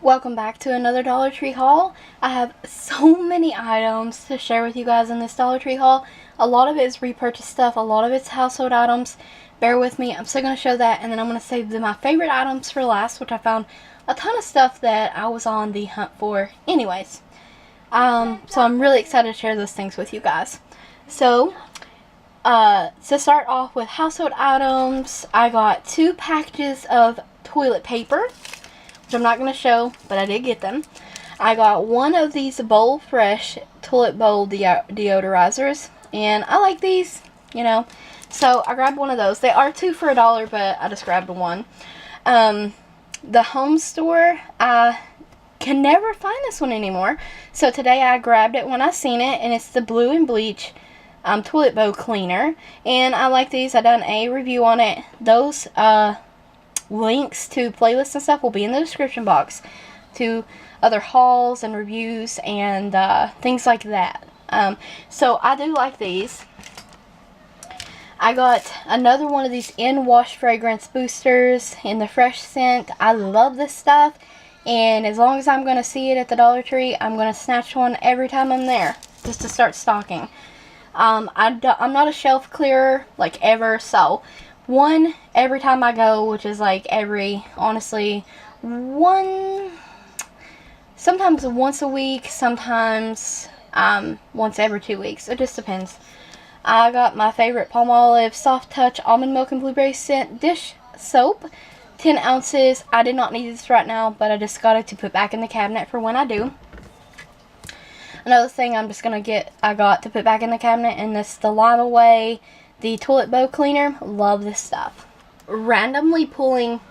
Welcome back to another Dollar Tree haul. I have so many items to share with you guys in this Dollar Tree haul. A lot of it is repurchase stuff, a lot of it's household items. Bear with me, I'm still going to show that, and then I'm going to save my favorite items for last, which I found a ton of stuff that I was on the hunt for anyways. So I'm really excited to share those things with you guys. So, to start off with household items, I got 2 packages of toilet paper, which I'm not going to show, but I did get them. I got one of these Bowl Fresh toilet bowl deodorizers, and I like these, you know, so I grabbed one of those. They are 2 for $1, but I just grabbed one. The home store, I can never find this one anymore, so today I grabbed it when I seen it, and it's the Blue and Bleach toilet bowl cleaner, and I like these. I done a review on it. Those links to playlists and stuff will be in the description box to other hauls and reviews and things like that. So I do like these. I got another one of these in-wash fragrance boosters in the fresh scent. I love this stuff, and as long as I'm going to see it at the Dollar Tree, I'm going to snatch one every time I'm there just to start stocking. I'm not a shelf clearer like ever, so one every time I go, which is like honestly, sometimes once a week, sometimes once every 2 weeks. It just depends. I got my favorite Palmolive Soft Touch Almond Milk and Blueberry Scent dish soap, 10 ounces. I did not need this right now, but I just got it to put back in the cabinet for when I do. Another thing I got to put back in the cabinet, and this the Lime Away, the toilet bowl cleaner. Love this stuff. Randomly pulling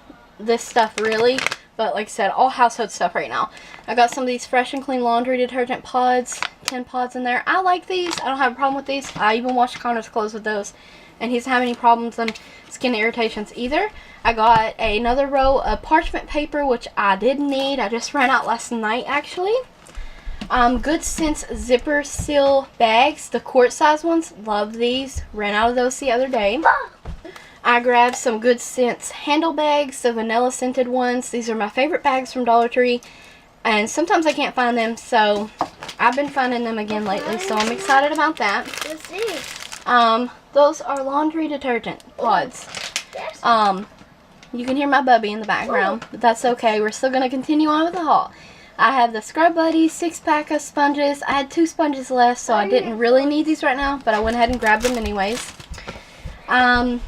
this stuff really, but like I said, all household stuff right now. I got some of these Fresh and Clean laundry detergent pods, 10 pods in there. I like these. I don't have a problem with these. I even wash Connor's clothes with those, and he doesn't have any problems and skin irritations either. I got another row of parchment paper, which I did need. I just ran out last night actually. Good Sense zipper seal bags, the quart size ones. Love these. Ran out of those the other day. I grabbed some Good Sense handle bags, the vanilla scented ones. These are my favorite bags from Dollar Tree, and sometimes I can't find them, so I've been finding them again lately, so I'm excited about that. Those are laundry detergent pods. You can hear my bubby in the background, but that's okay. We're still going to continue on with the haul. I have the Scrub Buddy 6-pack of sponges. I had 2 sponges left, so I didn't really need these right now, but I went ahead and grabbed them anyways. And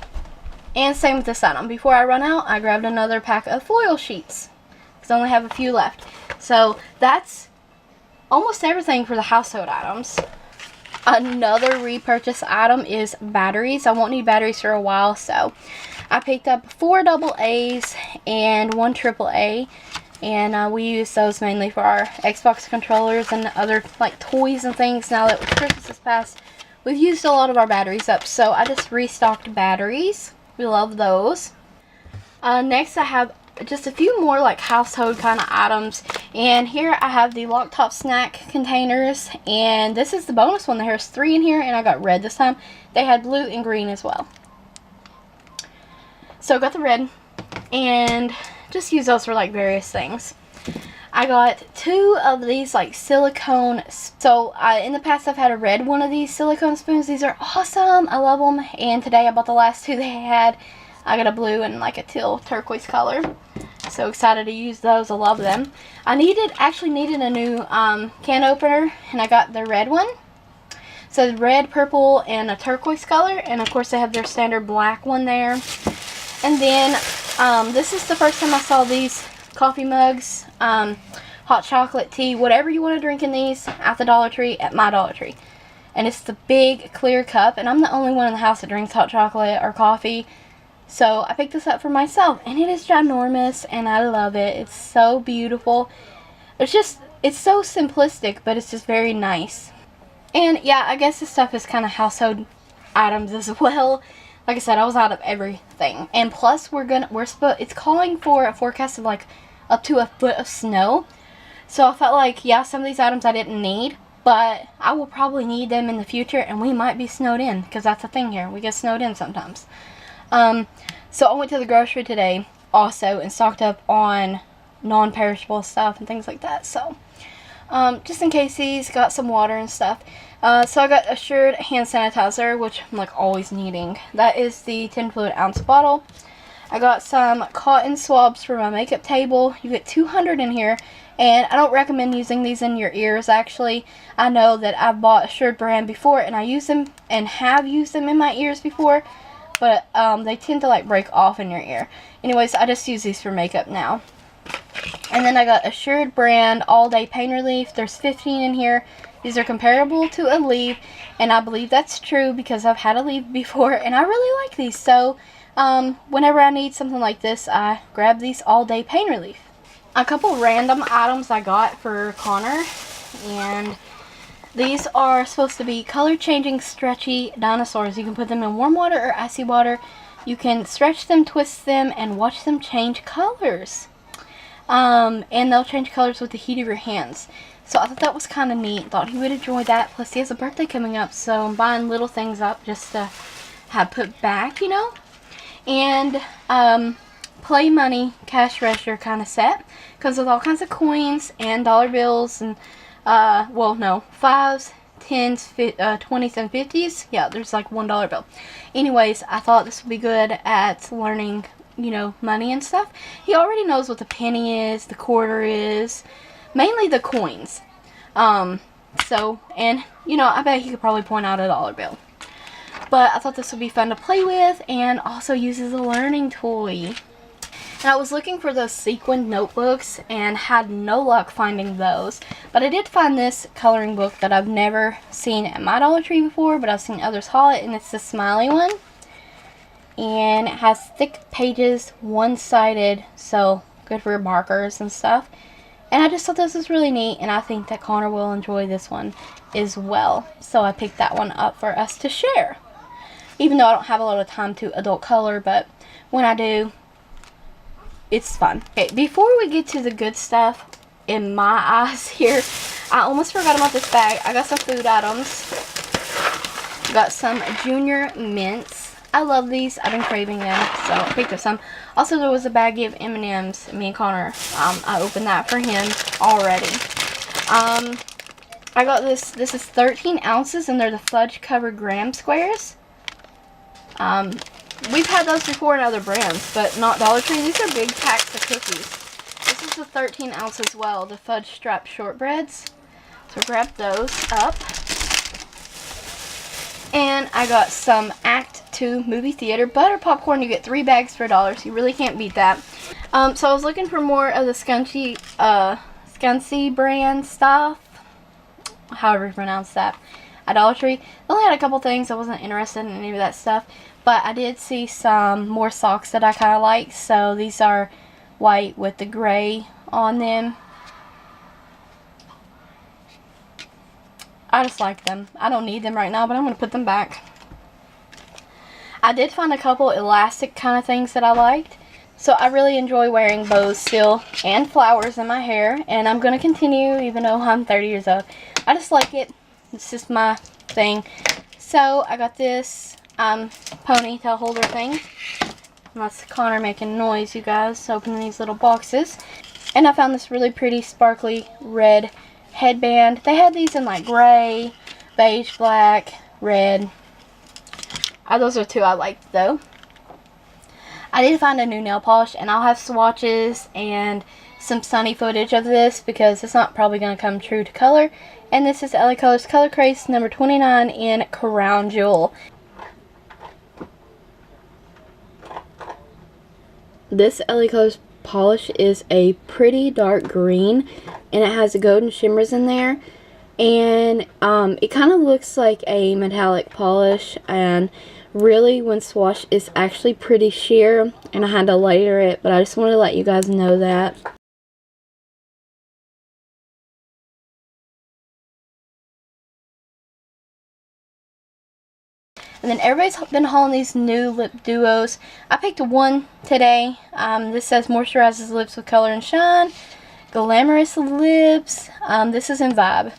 same with this item. Before I run out, I grabbed another pack of foil sheets, because I only have a few left. So that's almost everything for the household items. Another repurchase item is batteries. I won't need batteries for a while, so I picked up 4 AA's and 1 AAA. And we use those mainly for our Xbox controllers and other like toys and things. Now that Christmas has passed, we've used a lot of our batteries up, so I just restocked batteries. We love those. Next I have just a few more like household kind of items, and here I have the lock top snack containers, and this is the bonus one. There's 3 in here, and I got red this time. They had blue and green as well, so I got the red and just use those for like various things. I got 2 of these like silicone, so in the past I've had a red one of these silicone spoons. These are awesome. I love them, and today I bought the last 2 they had. I got a blue and like a teal turquoise color. So excited to use those. I love them. I actually needed a new can opener, and I got the red one. So the red, purple, and a turquoise color, and of course they have their standard black one there. And then this is the first time I saw these coffee mugs, hot chocolate, tea, whatever you want to drink in these at the Dollar Tree, at my Dollar Tree. And it's the big clear cup, and I'm the only one in the house that drinks hot chocolate or coffee. So I picked this up for myself, and it is ginormous, and I love it. It's so beautiful. It's so simplistic, but it's just very nice. And yeah, I guess this stuff is kind of household items as well. Like I said, I was out of everything, and plus it's calling for a forecast of like up to a foot of snow. So I felt like, yeah, some of these items I didn't need, but I will probably need them in the future, and we might be snowed in, because that's the thing here. We get snowed in sometimes. So I went to the grocery today also and stocked up on non-perishable stuff and things like that. So just in case, he's got some water and stuff. So I got Assured hand sanitizer, which I'm like always needing. That is the 10 fluid ounce bottle. I got some cotton swabs for my makeup table. You get 200 in here, and I don't recommend using these in your ears. Actually, I know that I've bought Assured brand before, and I use them and have used them in my ears before, but they tend to like break off in your ear. Anyways, I just use these for makeup now. And then I got Assured brand all day pain relief. There's 15 in here. These are comparable to a leave, and I believe that's true because I've had a leave before and I really like these. So whenever I need something like this, I grab these all day pain relief. A couple random items I got for Connor, and these are supposed to be color changing stretchy dinosaurs. You can put them in warm water or icy water. You can stretch them, twist them, and watch them change colors. And they'll change colors with the heat of your hands. So I thought that was kind of neat. Thought he would enjoy that. Plus he has a birthday coming up, so I'm buying little things up just to have put back, you know. And play money cash register kind of set. Comes with all kinds of coins and dollar bills and well, no, 5s, 10s, 20s, and 50s. Yeah, there's like $1 bill. Anyways, I thought this would be good at learning, you know, money and stuff. He already knows what the penny is, the quarter is, mainly the coins. So, and you know, I bet he could probably point out a dollar bill. But I thought this would be fun to play with and also use as a learning toy. And I was looking for those sequined notebooks and had no luck finding those. But I did find this coloring book that I've never seen at my Dollar Tree before, but I've seen others haul it, and it's the smiley one. And it has thick pages, one-sided, so good for markers and stuff. And I just thought this was really neat, and I think that Connor will enjoy this one as well. So I picked that one up for us to share. Even though I don't have a lot of time to adult color, but when I do, it's fun. Okay, before we get to the good stuff in my eyes here, I almost forgot about this bag. I got some food items. Got some Junior Mints. I love these. I've been craving them, so I picked up some. Also, there was a baggie of M&Ms. Me and Connor, I opened that for him already. I got this. This is 13 ounces, and they're the fudge-covered graham squares. We've had those before in other brands, but not Dollar Tree. These are big packs of cookies. This is the 13 ounce as well, the fudge strap shortbreads. So grab those up. And I got some Act 2 movie theater butter popcorn. You get 3 bags for $1, so you really can't beat that. So I was looking for more of the Scuncy brand stuff, however you pronounce that, at Dollar Tree. They only had a couple things. I wasn't interested in any of that stuff, but I did see some more socks that I kind of like. So these are white with the gray on them. I just like them. I don't need them right now, but I'm going to put them back. I did find a couple elastic kind of things that I liked. So I really enjoy wearing bows still and flowers in my hair. And I'm going to continue even though I'm 30 years old. I just like it. It's just my thing. So I got this ponytail holder thing. That's Connor making noise, you guys, opening these little boxes. And I found this really pretty sparkly red headband. They had these in like gray, beige, black, red. Those are 2 I liked though. I did find a new nail polish, and I'll have swatches and some sunny footage of this because it's not probably going to come true to color. And this is LA Colors Color Craze number 29 in Crown Jewel. This LA Colors polish is a pretty dark green, and it has golden shimmers in there, and it kind of looks like a metallic polish, and really when swatched it's actually pretty sheer, and I had to layer it, but I just wanted to let you guys know that. And then everybody's been hauling these new lip duos. I picked one today. This says moisturizes lips with color and shine. Glamorous lips. This is in Vibe.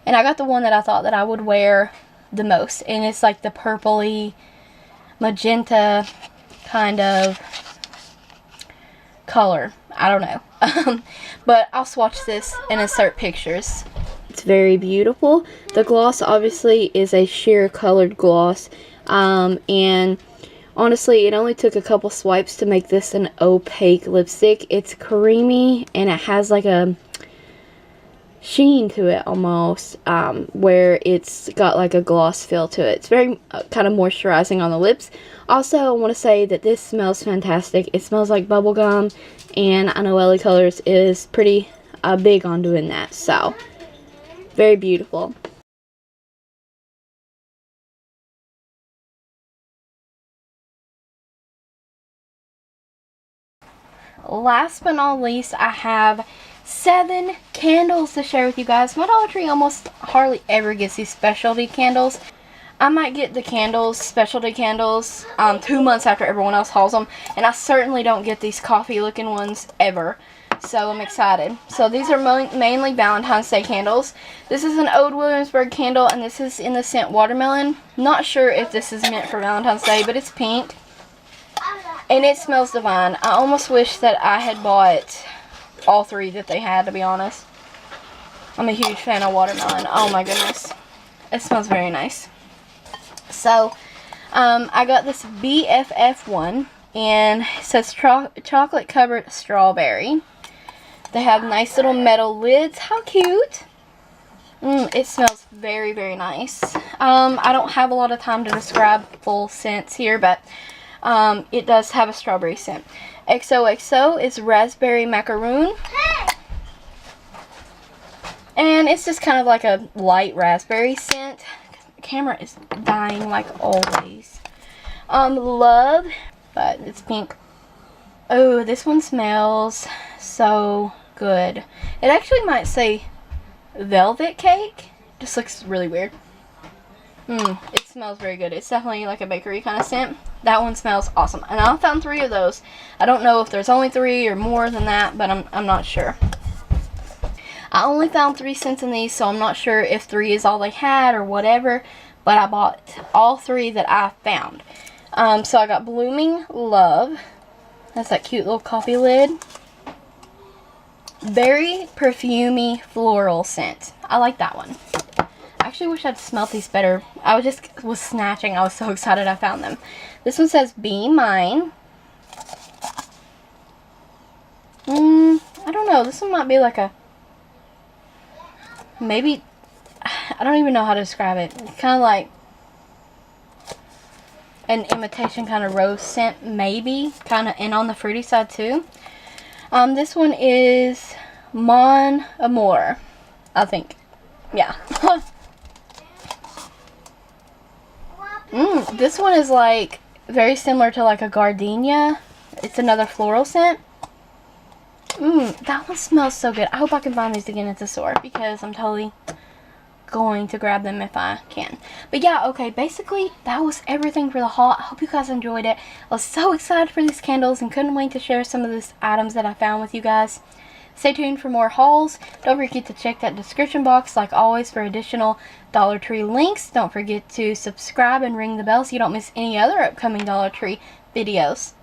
And I got the one that I thought that I would wear the most. And it's like the purpley, magenta kind of color. I don't know. But I'll swatch this and insert pictures. It's very beautiful. The gloss obviously is a sheer colored gloss. And honestly, it only took a couple swipes to make this an opaque lipstick. It's creamy and it has like a sheen to it almost, where it's got like a gloss feel to it. It's very kind of moisturizing on the lips. Also, I want to say that this smells fantastic. It smells like bubblegum, and I know LA Colors is pretty big on doing that, so very beautiful. Last but not least, I have 7 candles to share with you guys. My Dollar Tree almost hardly ever gets these specialty candles. I might get the candles, specialty candles, 2 months after everyone else hauls them. And I certainly don't get these coffee looking ones ever. So I'm excited. So these are mainly Valentine's Day candles. This is an Old Williamsburg candle, and this is in the scent Watermelon. Not sure if this is meant for Valentine's Day, but it's pink. And it smells divine. I almost wish that I had bought all 3 that they had, to be honest. I'm a huge fan of Watermelon. Oh my goodness. It smells very nice. So, I got this BFF one, and it says chocolate covered strawberry. They have nice little metal lids. How cute. It smells very, very nice. I don't have a lot of time to describe full scents here, but it does have a strawberry scent. XOXO is raspberry macaroon. And it's just kind of like a light raspberry scent. The camera is dying like always. Love, but it's pink. Oh, this one smells so good. It actually might say velvet cake. Just looks really weird. It smells very good. It's definitely like a bakery kind of scent. That one smells awesome. And I found 3 of those. I don't know if there's only 3 or more than that, but I'm not sure. I only found 3 scents in these, so I'm not sure if 3 is all they had or whatever. But I bought all 3 that I found. So I got Blooming Love. That's that cute little coffee lid. Very perfumey floral scent. I like that one. I actually wish I'd smelled these better. I was snatching. I was so excited I found them. This one says Be Mine. I don't know. This one might be like a... Maybe... I don't even know how to describe it. It's kind of like an imitation kind of rose scent, maybe. Kind of, and on the fruity side too. This one is Mon Amour, I think. Yeah. This one is like very similar to like a gardenia. It's another floral scent. That one smells so good. I hope I can find these again at the store, because I'm totally going to grab them if I can. But yeah, okay, basically that was everything for the haul. I hope you guys enjoyed it. I was so excited for these candles and couldn't wait to share some of these items that I found with you guys. Stay tuned for more hauls. Don't forget to check that description box like always for additional Dollar Tree links. Don't forget to subscribe and ring the bell so you don't miss any other upcoming Dollar Tree videos.